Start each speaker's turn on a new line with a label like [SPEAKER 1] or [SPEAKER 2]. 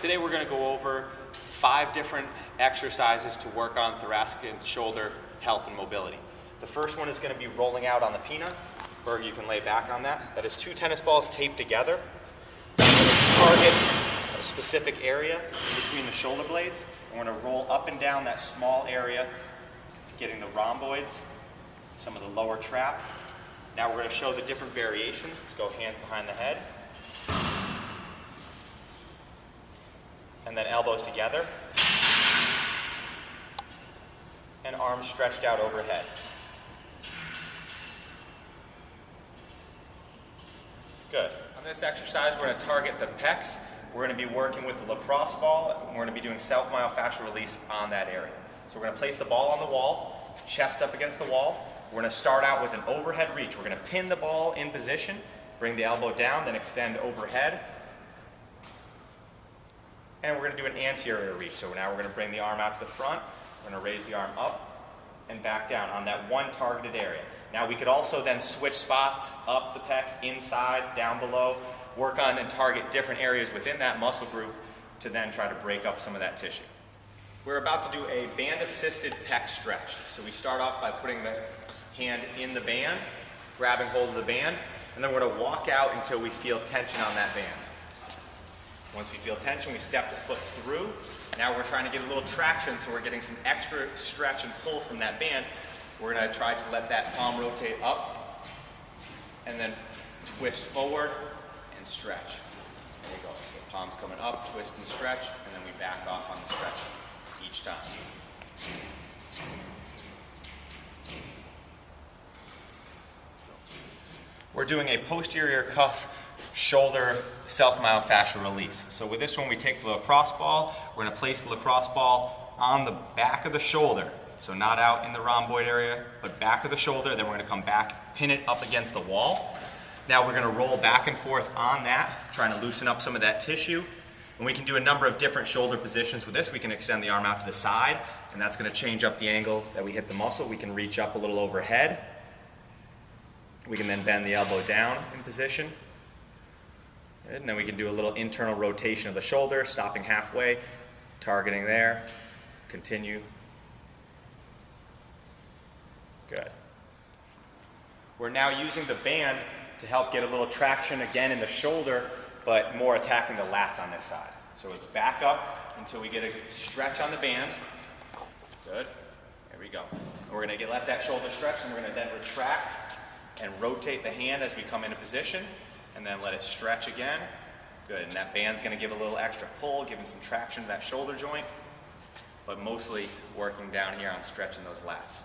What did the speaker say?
[SPEAKER 1] today we're going to go over 5 different exercises to work on thoracic and shoulder health and mobility. The first one is going to be rolling out on the peanut, or you can lay back on that. That is 2 tennis balls taped together. Target a specific area between the shoulder blades. We're going to roll up and down that small area, getting the rhomboids, some of the lower trap. Now we're going to show the different variations. Let's go hands behind the head. And then elbows together. And arms stretched out overhead. Good. On this exercise, we're going to target the pecs. We're going to be working with the lacrosse ball, and we're going to be doing self-myofascial release on that area. So we're going to place the ball on the wall, chest up against the wall. We're going to start out with an overhead reach. We're going to pin the ball in position, bring the elbow down, then extend overhead. And we're going to do an anterior reach. So now we're going to bring the arm out to the front. We're going to raise the arm up and back down on that one targeted area. Now we could also then switch spots, up the pec, inside, down below, work on and target different areas within that muscle group to then try to break up some of that tissue. We're about to do a band-assisted pec stretch. So we start off by putting the hand in the band, grabbing hold of the band, and then we're going to walk out until we feel tension on that band. Once we feel tension, we step the foot through. Now we're trying to get a little traction, so we're getting some extra stretch and pull from that band. We're going to try to let that palm rotate up, and then twist forward and stretch. There we go. So palms coming up, twist and stretch, and then we back off on the stretch each time. We're doing a posterior cuff shoulder self-myofascial release. So with this one, we take the lacrosse ball. We're going to place the lacrosse ball on the back of the shoulder. So not out in the rhomboid area, but back of the shoulder. Then we're going to come back, pin it up against the wall. Now we're going to roll back and forth on that, trying to loosen up some of that tissue. And we can do a number of different shoulder positions with this. We can extend the arm out to the side, and that's going to change up the angle that we hit the muscle. We can reach up a little overhead. We can then bend the elbow down in position. And then we can do a little internal rotation of the shoulder, stopping halfway, targeting there, continue. Good. We're now using the band to help get a little traction again in the shoulder, but more attacking the lats on this side. So it's back up until we get a stretch on the band. Good. There we go. And we're going to let that shoulder stretch, and we're going to then retract and rotate the hand as we come into position, and then let it stretch again. Good, and that band's going to give a little extra pull, giving some traction to that shoulder joint, but mostly working down here on stretching those lats.